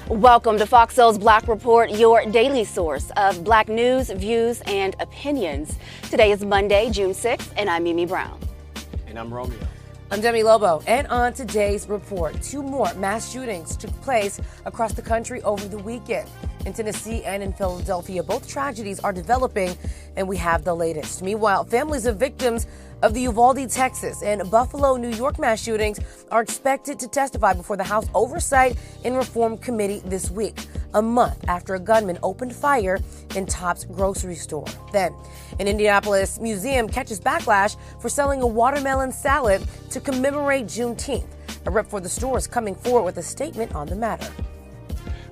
Welcome to Fox Soul's Black Report, your daily source of Black news, views, and opinions. Today is Monday, June 6th, and I'm Mimi Brown. And I'm Romeo. I'm Demi Lobo, and on today's report, 2 more mass shootings took place across the country over the weekend. In Tennessee and in Philadelphia, both tragedies are developing, and we have the latest. Meanwhile, families of victims of the Uvalde, Texas, and Buffalo, New York mass shootings are expected to testify before the House Oversight and Reform Committee this week, a month after a gunman opened fire in Tops grocery store. Then, an Indianapolis museum catches backlash for selling a watermelon salad to commemorate Juneteenth. A rep for the store is coming forward with a statement on the matter.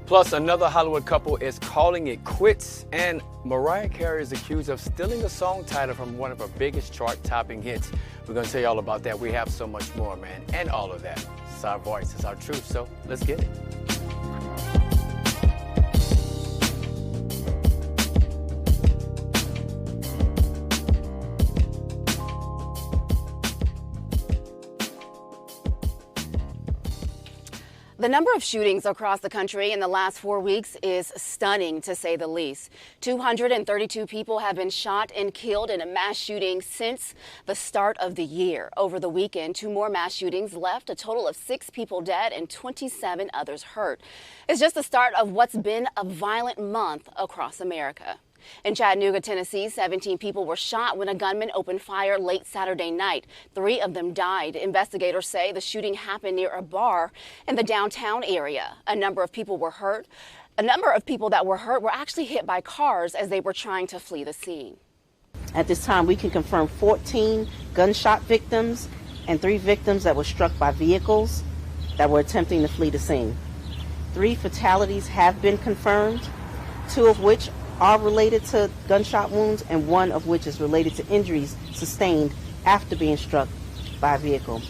Plus, another Hollywood couple is calling it quits, and Mariah Carey is accused of stealing a song title from one of her biggest chart-topping hits. We're going to tell you all about that. We have so much more, man, and all of that. It's our voice, it's our truth, so let's get it. The number of shootings across the country in the last 4 weeks is stunning, to say the least. 232 people have been shot and killed in a mass shooting since the start of the year. Over the weekend, 2 more mass shootings left a total of 6 people dead and 27 others hurt. It's just the start of what's been a violent month across America. In Chattanooga, Tennessee, 17 people were shot when a gunman opened fire late Saturday night. 3 of them died. Investigators say the shooting happened near a bar in the downtown area. A number of people were hurt. A number of people that were hurt were actually hit by cars as they were trying to flee the scene. At this time, we can confirm 14 gunshot victims and 3 victims that were struck by vehicles that were attempting to flee the scene. 3 fatalities have been confirmed, 2 of which are related to gunshot wounds, and 1 of which is related to injuries sustained after being struck by a vehicle.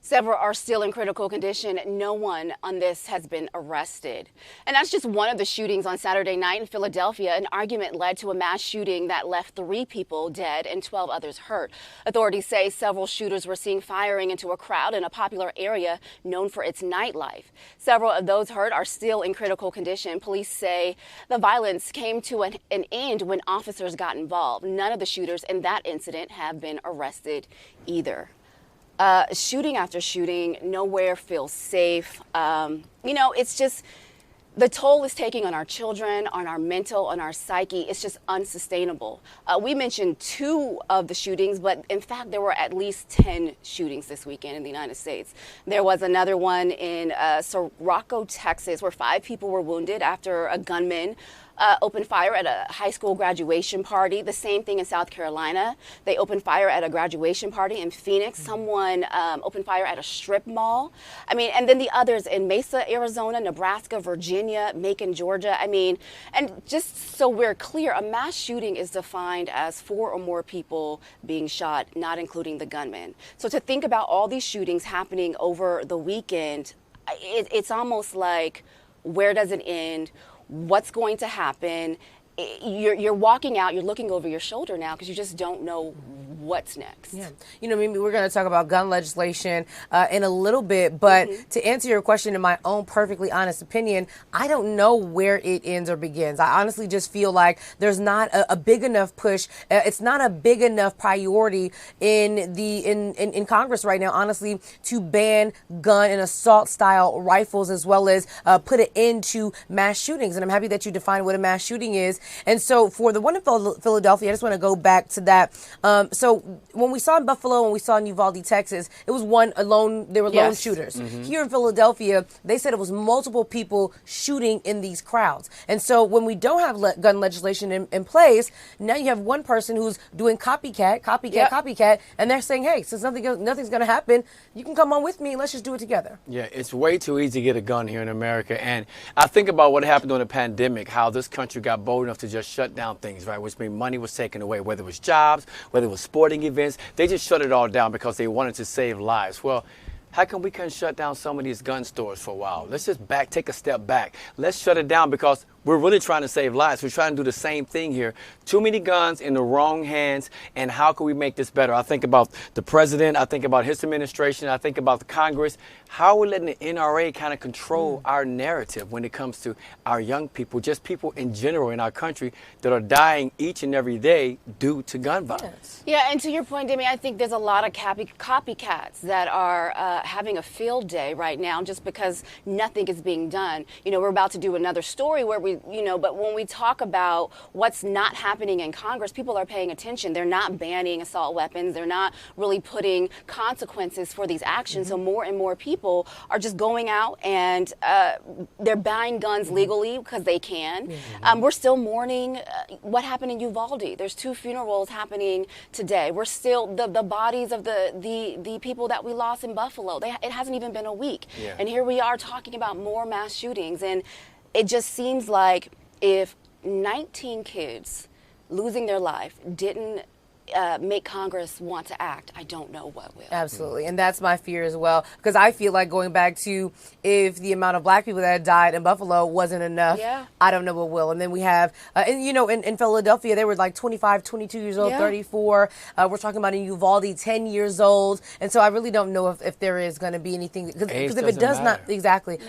Several are still in critical condition. No one on this has been arrested. And that's just one of the shootings on Saturday night in Philadelphia. An argument led to a mass shooting that left 3 people dead and 12 others hurt. Authorities say several shooters were seen firing into a crowd in a popular area known for its nightlife. Several of those hurt are still in critical condition. Police say the violence came to an end when officers got involved. None of the shooters in that incident have been arrested either. Shooting after shooting, nowhere feels safe. It's just the toll is taking on our children, on our mental, on our psyche. It's just unsustainable. We mentioned 2 of the shootings, but in fact, there were at least 10 shootings this weekend in the United States. There was another one in Sirocco, Texas, where 5 people were wounded after a gunman opened fire at a high school graduation party. The same thing in South Carolina. They opened fire at a graduation party in Phoenix. Someone opened fire at a strip mall. And then the others in Mesa, Arizona, Nebraska, Virginia, Macon, Georgia. And just so we're clear, a mass shooting is defined as 4 or more people being shot, not including the gunman. So to think about all these shootings happening over the weekend, it's almost like, where does it end? What's going to happen? You're walking out, you're looking over your shoulder now because you just don't know what's next. Yeah. Mimi, we're going to talk about gun legislation in a little bit, but to answer your question, in my own perfectly honest opinion, I don't know where it ends or begins. I honestly just feel like there's not a big enough push. It's not a big enough priority in Congress right now, honestly, to ban gun and assault style rifles, as well as put an end to mass shootings. And I'm happy that you define what a mass shooting is. And so for the one in Philadelphia, I just want to go back to that. So when we saw in Buffalo, when we saw in Uvalde, Texas, it was lone shooters. Here in Philadelphia, they said it was multiple people shooting in these crowds. And so when we don't have gun legislation in place, now you have one person who's doing copycat, and they're saying, hey, since nothing's going to happen, you can come on with me and let's just do it together. Yeah, it's way too easy to get a gun here in America. And I think about what happened during the pandemic, how this country got bold enough to just shut down things, right? Which means money was taken away, whether it was jobs, whether it was sporting events. They just shut it all down because they wanted to save lives. Well, how come we couldn't shut down some of these gun stores for a while? Let's just take a step back. Let's shut it down because we're really trying to save lives. We're trying to do the same thing here. Too many guns in the wrong hands, and how can we make this better? I think about the president, I think about his administration, I think about the Congress. How are we letting the NRA kind of control our narrative when it comes to our young people, just people in general in our country that are dying each and every day due to gun violence? Yeah, and to your point, Demi, I think there's a lot of copycats that are having a field day right now just because nothing is being done. You know, we're about to do another story where but when we talk about what's not happening in Congress, people are paying attention. They're not banning assault weapons. They're not really putting consequences for these actions. So more and more people are just going out and they're buying guns legally because they can. We're still mourning what happened in Uvalde. There's 2 funerals happening today. We're still the bodies of the people that we lost in Buffalo. It hasn't even been a week. And here we are talking about more mass shootings. And it just seems like if 19 kids losing their life didn't make Congress want to act, I don't know what will. Absolutely. And that's my fear as well, because I feel like going back to if the amount of black people that had died in Buffalo wasn't enough, I don't know what will. And then we have, in Philadelphia, they were like 25, 22 years old, 34. We're talking about in Uvalde, 10 years old. And so I really don't know if there is going to be anything, because if it does not,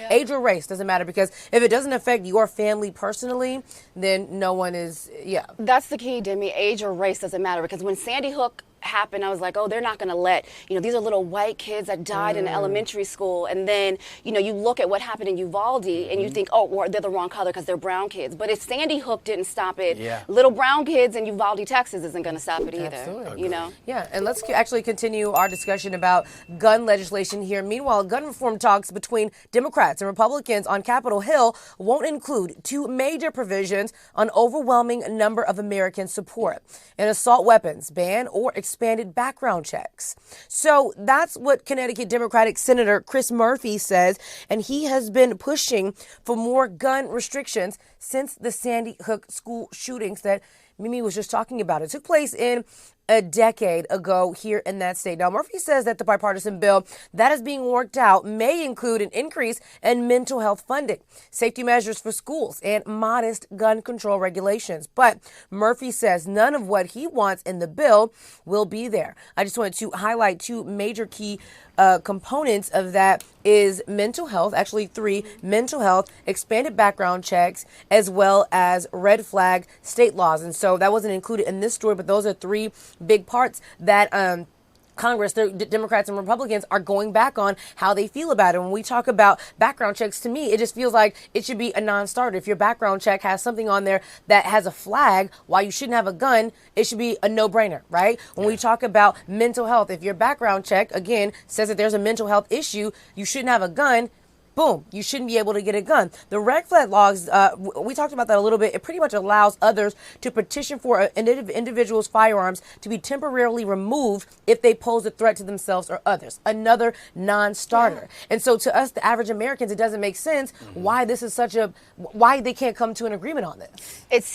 age or race doesn't matter, because if it doesn't affect your family personally, then no one is, That's the key, Demi. Age or race doesn't matter, because when Sandy Hook happened, I was like, oh, they're not going to let, these are little white kids that died in elementary school. And then, you look at what happened in Uvalde and you think, oh, well, they're the wrong color because they're brown kids. But if Sandy Hook didn't stop it, little brown kids in Uvalde, Texas isn't going to stop it either. Absolutely. Yeah, and let's actually continue our discussion about gun legislation here. Meanwhile, gun reform talks between Democrats and Republicans on Capitol Hill won't include 2 major provisions on overwhelming number of Americans' support: an assault weapons ban or expanded background checks. So that's what Connecticut Democratic Senator Chris Murphy says, and he has been pushing for more gun restrictions since the Sandy Hook school shootings that Mimi was just talking about. It took place in a decade ago here in that state. Now, Murphy says that the bipartisan bill that is being worked out may include an increase in mental health funding, safety measures for schools, and modest gun control regulations. But Murphy says none of what he wants in the bill will be there. I just wanted to highlight 2 major key components of that is mental health, actually 3: mental health, expanded background checks, as well as red flag state laws. And so that wasn't included in this story, but those are 3 big parts that Congress, the Democrats and Republicans, are going back on how they feel about it. When we talk about background checks, to me, it just feels like it should be a non-starter. If your background check has something on there that has a flag, why you shouldn't have a gun, it should be a no-brainer, right? When we talk about mental health, if your background check, again, says that there's a mental health issue, you shouldn't have a gun, boom, you shouldn't be able to get a gun. The red flag laws, we talked about that a little bit. It pretty much allows others to petition for an individual's firearms to be temporarily removed if they pose a threat to themselves or others. Another non-starter. And so to us, the average Americans, it doesn't make sense why this is why they can't come to an agreement on this. It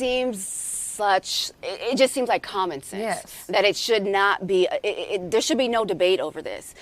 just seems like common sense that it should not be, there should be no debate over this.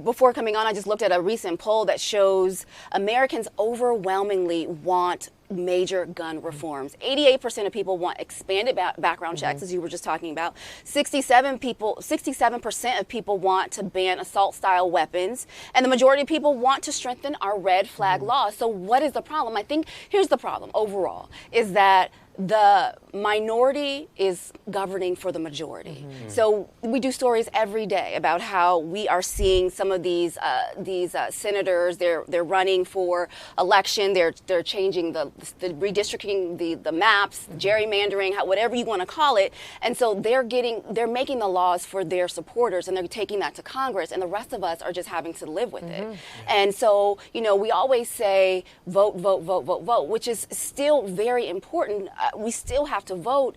Before coming on, I just looked at a recent poll that shows Americans overwhelmingly want major gun reforms. 88% of people want expanded background checks, as you were just talking about. 67% of people want to ban assault-style weapons, and the majority of people want to strengthen our red flag laws. So what is the problem? I think here's the problem overall, is that the minority is governing for the majority. So we do stories every day about how we are seeing some of these senators. They're running for election. They're changing the redistricting the maps, gerrymandering, whatever you want to call it. And so they're making the laws for their supporters, and they're taking that to Congress. And the rest of us are just having to live with it. And so we always say vote, vote, vote, vote, vote, which is still very important. We still have to vote.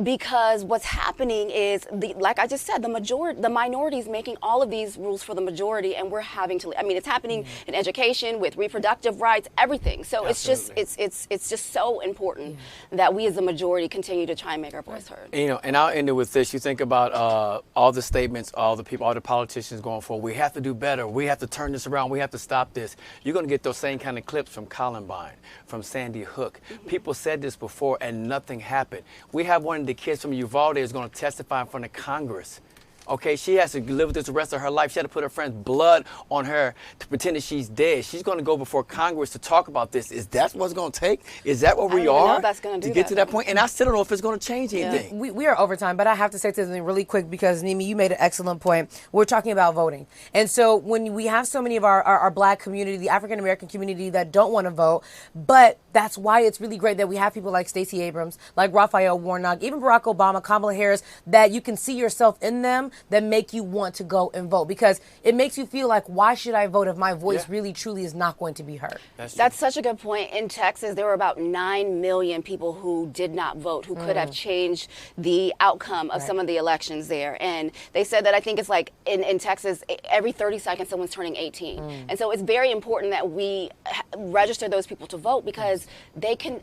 because what's happening is, like I just said, the minorities making all of these rules for the majority, and we're having to. I mean, it's happening in education, with reproductive rights, everything. So Absolutely. it's just so important that we as the majority continue to try and make our voice heard. You know, and I'll end it with this. You think about all the statements, all the people, all the politicians going forward. We have to do better. We have to turn this around. We have to stop this. You're going to get those same kind of clips from Columbine, from Sandy Hook. People said this before, and nothing happened. We have one of the kids from Uvalde is going to testify in front of Congress. Okay, she has to live with this the rest of her life. She had to put her friend's blood on her to pretend that she's dead. She's going to go before Congress to talk about this. Is that what's going to take? Is that what we are to get to that point? And I still don't know if it's going to change anything. We are over time, but I have to say something really quick because, Nimi, you made an excellent point. We're talking about voting. And so when we have so many of our black community, the African-American community that don't want to vote, but that's why it's really great that we have people like Stacey Abrams, like Raphael Warnock, even Barack Obama, Kamala Harris, that you can see yourself in them, that make you want to go and vote, because it makes you feel like, why should I vote if my voice really truly is not going to be heard? That's such a good point. In Texas, there were about 9 million people who did not vote, who could have changed the outcome of some of the elections there. And they said that, I think it's like in Texas, every 30 seconds someone's turning 18. And so it's very important that we register those people to vote, because they can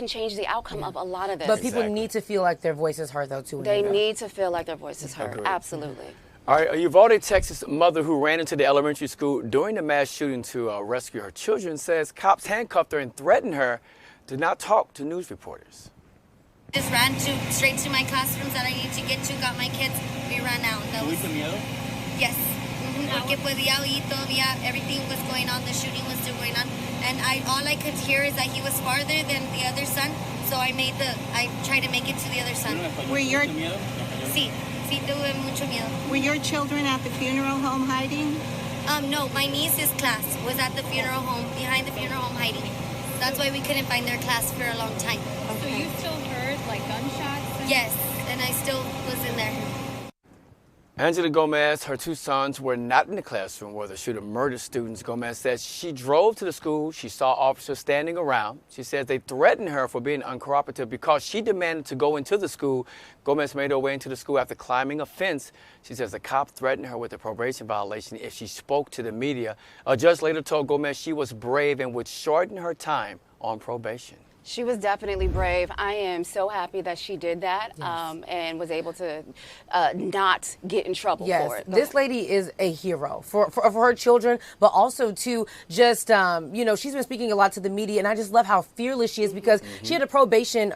change the outcome of a lot of this. But people need to feel like their voice is heard, though, too. They need to feel like their voice is heard. Absolutely. All right, a Uvalde, Texas mother who ran into the elementary school during the mass shooting to rescue her children says cops handcuffed her and threatened her to not talk to news reporters. Just ran straight to my classrooms that I need to get to, got my kids, we ran out. Yes. Porque podía oír todavía, everything was going on, the shooting was still going on. And all I could hear is that he was farther than the other son, so I tried to make it to the other son. Sí, tuve mucho miedo. Were your children at the funeral home hiding? No, my niece's class was at the funeral home, behind the funeral home hiding. That's why we couldn't find their class for a long time. So you still heard like gunshots? Yes, and I still was in there. Angela Gomez, her 2 sons were not in the classroom where the shooter murdered students. Gomez says she drove to the school. She saw officers standing around. She says they threatened her for being uncooperative because she demanded to go into the school. Gomez made her way into the school after climbing a fence. She says the cop threatened her with a probation violation if she spoke to the media. A judge later told Gomez she was brave and would shorten her time on probation. She was definitely brave. I am so happy that she did that and was able to not get in trouble for it. This lady is a hero for her children, but also to just, she's been speaking a lot to the media, and I just love how fearless she is, because she had a probation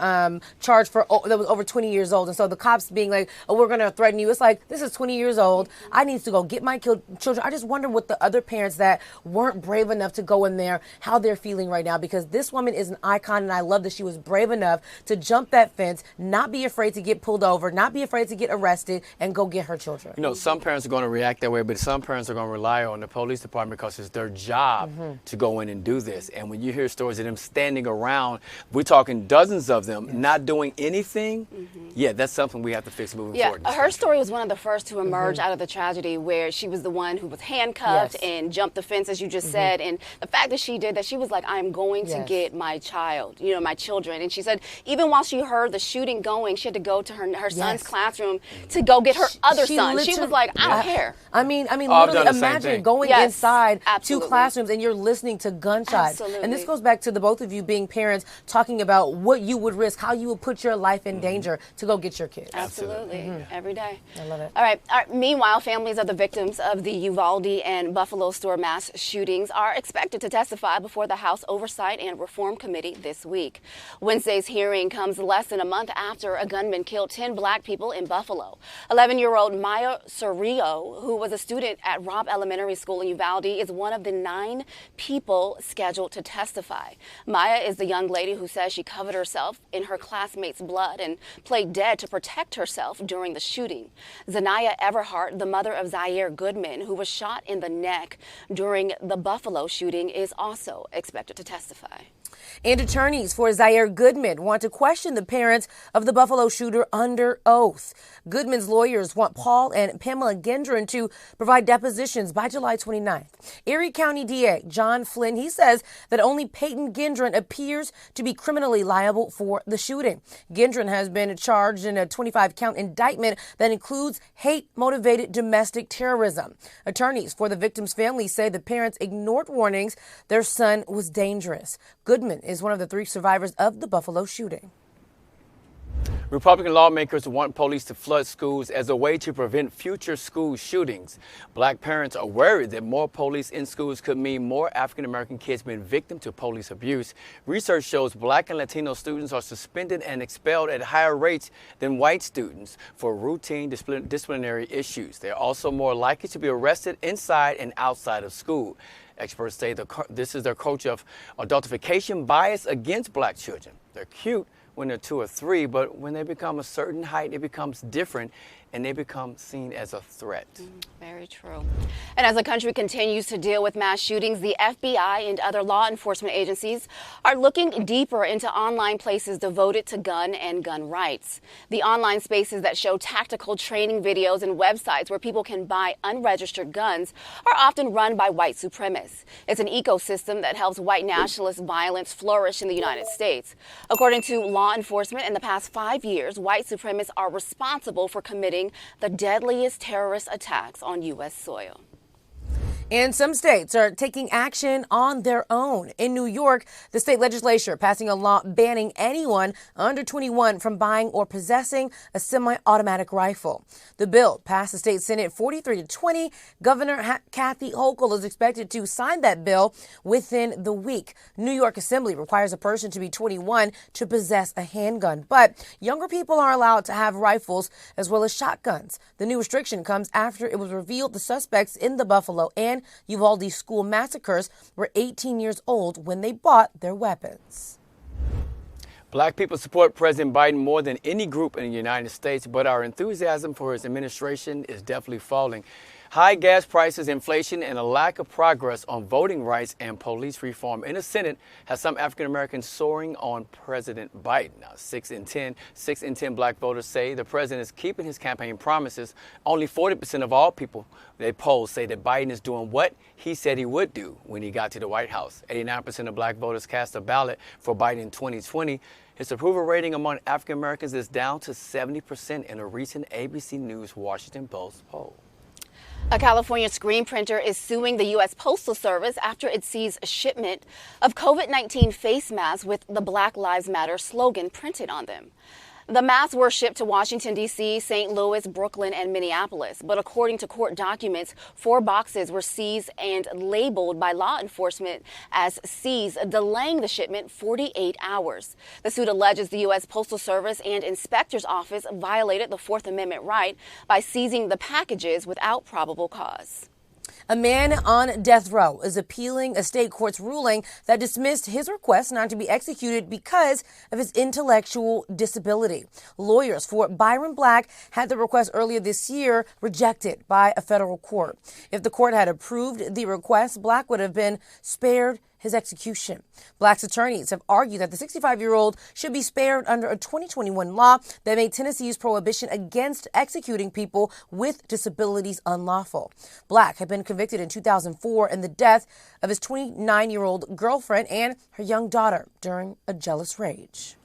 charge that was over 20 years old. And so the cops being like, oh, we're going to threaten you. It's like, this is 20 years old. I need to go get my children. I just wonder what the other parents that weren't brave enough to go in there, how they're feeling right now, because this woman is an icon, and I love that she was brave enough to jump that fence, not be afraid to get pulled over, not be afraid to get arrested, and go get her children. You know, some parents are going to react that way, but some parents are going to rely on the police department because it's their job to go in and do this. And when you hear stories of them standing around, we're talking dozens of them, not doing anything. Yeah, that's something we have to fix moving forward. Her story was one of the first to emerge out of the tragedy, where she was the one who was handcuffed and jumped the fence, as you just said. And the fact that she did that, she was like, I'm going to get my child, my children. And she said even while she heard the shooting going, she had to go to her son's classroom to go get her other son. She was like, I don't care. I mean, literally imagine going inside 2 classrooms and you're listening to gunshots. And this goes back to the both of you being parents, talking about what you would risk, how you would put your life in danger to go get your kids. Absolutely. Every day. I love it. All right. Meanwhile, families of the victims of the Uvalde and Buffalo store mass shootings are expected to testify before the House Oversight and Reform Committee this week. Wednesday's hearing comes less than a month after a gunman killed 10 black people in Buffalo. 11-year-old Maya Cerrillo, who was a student at Robb Elementary School in Uvalde, is one of the 9 people scheduled to testify. Maya is the young lady who says she covered herself in her classmates' blood and played dead to protect herself during the shooting. Zanaya Everhart, the mother of Zaire Goodman, who was shot in the neck during the Buffalo shooting, is also expected to testify. And attorney Attorneys for Zaire Goodman want to question the parents of the Buffalo shooter under oath. Goodman's lawyers want Paul and Pamela Gendron to provide depositions by July 29th. Erie County DA John Flynn, he says that only Peyton Gendron appears to be criminally liable for the shooting. Gendron has been charged in a 25-count indictment that includes hate-motivated domestic terrorism. Attorneys for the victim's family say the parents ignored warnings their son was dangerous. Goodman is one of the 3 survivors of the Buffalo shooting. Republican lawmakers want police to flood schools as a way to prevent future school shootings. Black parents are worried that more police in schools could mean more African-American kids being victim to police abuse. Research shows Black and Latino students are suspended and expelled at higher rates than white students for routine disciplinary issues. They're also more likely to be arrested inside and outside of school. Experts say this is their culture of adultification bias against Black children. They're cute when they're 2 or 3, but when they become a certain height, it becomes different and they become seen as a threat. Very true. And as the country continues to deal with mass shootings, the FBI and other law enforcement agencies are looking deeper into online places devoted to gun and gun rights. The online spaces that show tactical training videos and websites where people can buy unregistered guns are often run by white supremacists. It's an ecosystem that helps white nationalist violence flourish in the United States. According to law enforcement, in the past 5 years, white supremacists are responsible for committing the deadliest terrorist attacks on U.S. soil. And some states are taking action on their own. In New York, the state legislature passing a law banning anyone under 21 from buying or possessing a semi-automatic rifle. The bill passed the state Senate 43-20. Governor Kathy Hochul is expected to sign that bill within the week. New York Assembly requires a person to be 21 to possess a handgun, but younger people are allowed to have rifles as well as shotguns. The new restriction comes after it was revealed the suspects in the Buffalo and Uvalde school massacres were 18 years old when they bought their weapons. Black people support President Biden more than any group in the United States, but our enthusiasm for his administration is definitely falling. High gas prices, inflation, and a lack of progress on voting rights and police reform in the Senate has some African Americans soaring on President Biden. Now, 6 in 10 black voters say the president is keeping his campaign promises. Only 40% of all people they poll say that Biden is doing what he said he would do when he got to the White House. 89% of black voters cast a ballot for Biden in 2020. His approval rating among African Americans is down to 70% in a recent ABC News Washington Post poll. A California screen printer is suing the U.S. Postal Service after it seized a shipment of COVID-19 face masks with the Black Lives Matter slogan printed on them. The masks were shipped to Washington, D.C., St. Louis, Brooklyn, and Minneapolis. But according to court documents, 4 boxes were seized and labeled by law enforcement as seized, delaying the shipment 48 hours. The suit alleges the U.S. Postal Service and Inspector's Office violated the Fourth Amendment right by seizing the packages without probable cause. A man on death row is appealing a state court's ruling that dismissed his request not to be executed because of his intellectual disability. Lawyers for Byron Black had the request earlier this year rejected by a federal court. If the court had approved the request, Black would have been spared his execution. Black's attorneys have argued that the 65-year-old should be spared under a 2021 law that made Tennessee's prohibition against executing people with disabilities unlawful. Black had been convicted in 2004 in the death of his 29-year-old girlfriend and her young daughter during a jealous rage.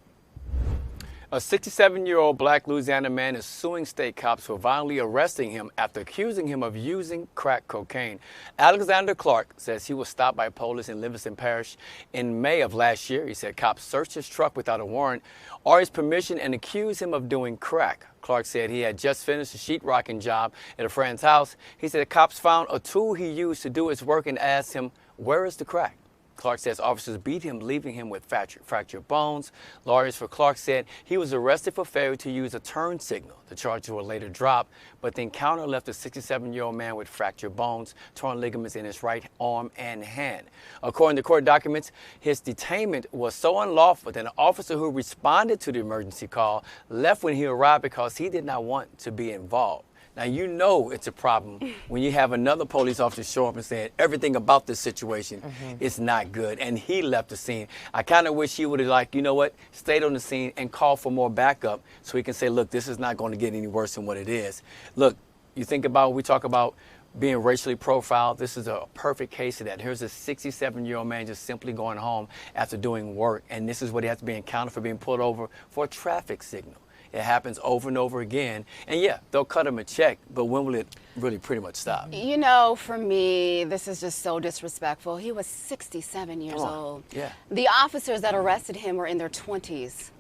A 67-year-old black Louisiana man is suing state cops for violently arresting him after accusing him of using crack cocaine. Alexander Clark says he was stopped by police in Livingston Parish in May of last year. He said cops searched his truck without a warrant or his permission and accused him of doing crack. Clark said he had just finished a sheetrocking job at a friend's house. He said the cops found a tool he used to do his work and asked him, "Where is the crack?" Clark says officers beat him, leaving him with fractured bones. Lawyers for Clark said he was arrested for failure to use a turn signal. The charges were later dropped, but the encounter left the 67-year-old man with fractured bones, torn ligaments in his right arm and hand. According to court documents, his detainment was so unlawful that an officer who responded to the emergency call left when he arrived because he did not want to be involved. Now, you know it's a problem when you have another police officer show up and saying everything about this situation is not good, and he left the scene. I kind of wish he would have, like, you know what, stayed on the scene and called for more backup so he can say, look, this is not going to get any worse than what it is. Look, you think about, we talk about being racially profiled. This is a perfect case of that. Here's a 67-year-old man just simply going home after doing work, and this is what he has to be encountered for being pulled over for a traffic signal. It happens over and over again. And yeah, they'll cut him a check, but when will it really pretty much stop? You know, for me, this is just so disrespectful. He was 67 years old. Yeah. The officers that arrested him were in their 20s.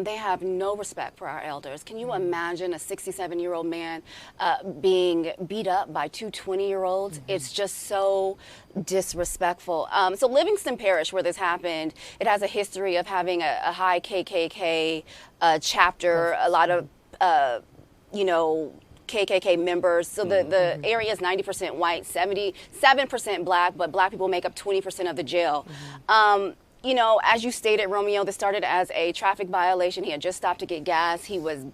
They have no respect for our elders. Can you imagine a 67-year-old man being beat up by two 20-year-olds? It's just so disrespectful. So Livingston Parish, where this happened, it has a history of having a high KKK chapter, a lot of, KKK members. So the area is 90% white, 77% black, but black people make up 20% of the jail. You know, as you stated, Romeo, this started as a traffic violation. He had just stopped to get gas. He was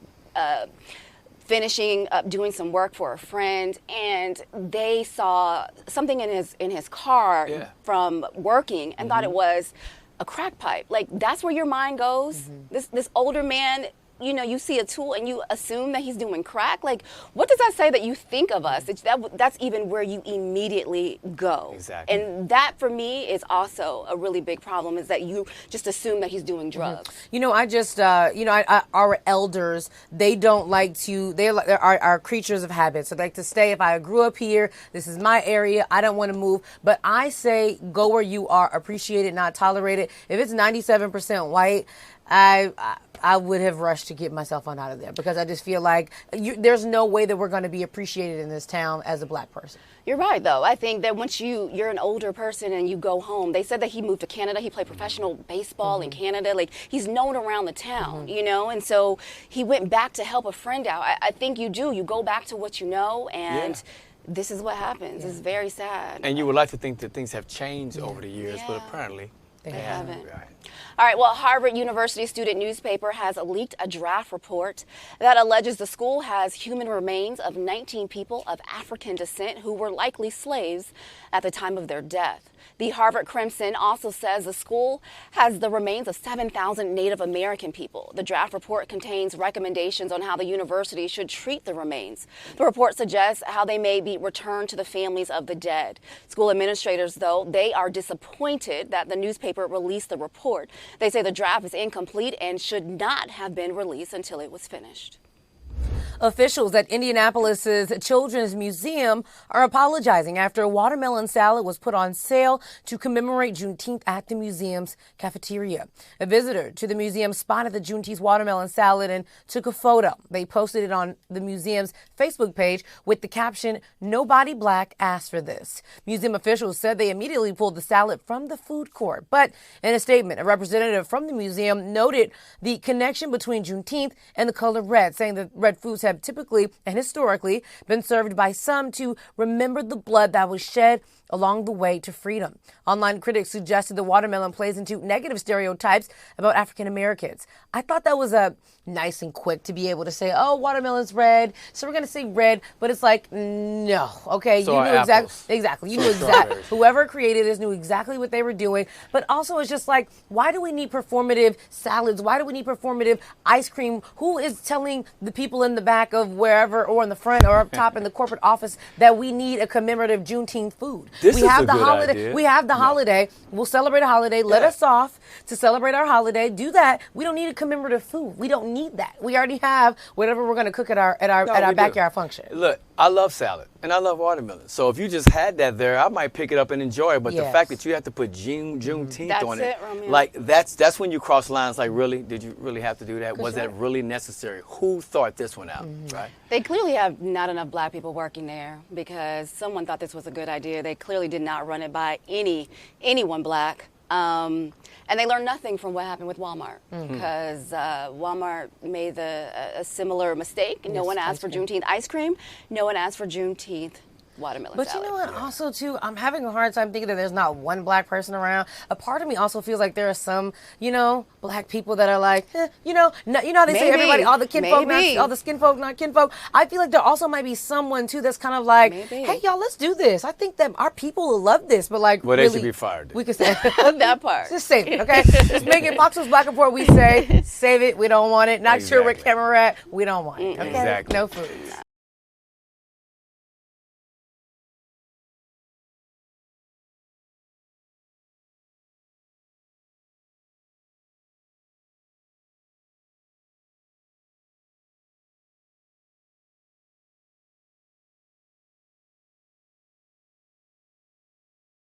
finishing up doing some work for a friend, and they saw something in his car from working and thought it was a crack pipe. Like, that's where your mind goes. This older man, you know, you see a tool and you assume that he's doing crack. Like, what does that say that you think of us? That's even where you immediately go. Exactly. And that, for me, is also a really big problem, is that you just assume that he's doing drugs. You know, our elders, they don't like to, they are creatures of habit. So they like to stay. If I grew up here, this is my area, I don't want to move. But I say, go where you are, appreciate it, not tolerate it. If it's 97% white, I would have rushed to get myself on out of there, because I just feel like there's no way that we're going to be appreciated in this town as a black person. You're right, though. I think that once you're an older person and you go home, they said that he moved to Canada. He played professional baseball in Canada. Like, he's known around the town, you know, and so he went back to help a friend out. I think you do. You go back to what you know, and this is what happens. It's very sad. And you would like to think that things have changed over the years, but apparently they haven't. Right. All right, well, Harvard University student newspaper has leaked a draft report that alleges the school has human remains of 19 people of African descent who were likely slaves at the time of their death. The Harvard Crimson also says the school has the remains of 7,000 Native American people. The draft report contains recommendations on how the university should treat the remains. The report suggests how they may be returned to the families of the dead. School administrators, though, they are disappointed that the newspaper released the report. They say the draft is incomplete and should not have been released until it was finished. Officials at Indianapolis's Children's Museum are apologizing after a watermelon salad was put on sale to commemorate Juneteenth at the museum's cafeteria. A visitor to the museum spotted the Juneteenth watermelon salad and took a photo. They posted it on the museum's Facebook page with the caption, "Nobody Black asked for this." Museum officials said they immediately pulled the salad from the food court. But in a statement, a representative from the museum noted the connection between Juneteenth and the color red, saying that red foods have typically and historically been served by some to remember the blood that was shed along the way to freedom. Online critics suggested the watermelon plays into negative stereotypes about African Americans. I thought that was nice and quick to be able to say, oh, watermelon's red, so we're going to say red, but it's like, no, okay, so you knew exactly. You knew exactly. Whoever created this knew exactly what they were doing. But also, it's just like, why do we need performative salads? Why do we need performative ice cream? Who is telling the people in the back of wherever, or in the front or up top in the corporate office, that we need a commemorative Juneteenth food? We have the holiday. We have the holiday. We'll celebrate a holiday. Let us off to celebrate our holiday. Do that. We don't need a commemorative food. We don't need that. We already have whatever we're going to cook at our backyard function. Look, I love salad and I love watermelon. So if you just had that there, I might pick it up and enjoy it. But the fact that you have to put Juneteenth on it, Romeo. like that's when you cross lines. Like, really, did you really have to do that? Was that really necessary? Who thought this one out? Right? They clearly have not enough black people working there, because someone thought this was a good idea. They clearly did not run it by anyone black. And they learned nothing from what happened with Walmart, because Walmart made a similar mistake. No one asked for Juneteenth ice cream. No one asked for Juneteenth watermelon But salad. you know what? Also, too, I'm having a hard time thinking that there's not one black person around. A part of me also feels like there are some, black people that are like, you know how they say Maybe. everybody, all the kinfolk, Maybe. all the skinfolk, not kinfolk. I feel like there also might be someone too that's kind of like, Maybe. hey, y'all, let's do this. I think that our people will love this, but like, Well, they really, should be fired. We could say That part. Just save it, okay? Just make it Boxers Black Report. We say, save it. We don't want it. Not sure where Exactly. camera at. We don't want it. Okay? Exactly. No food.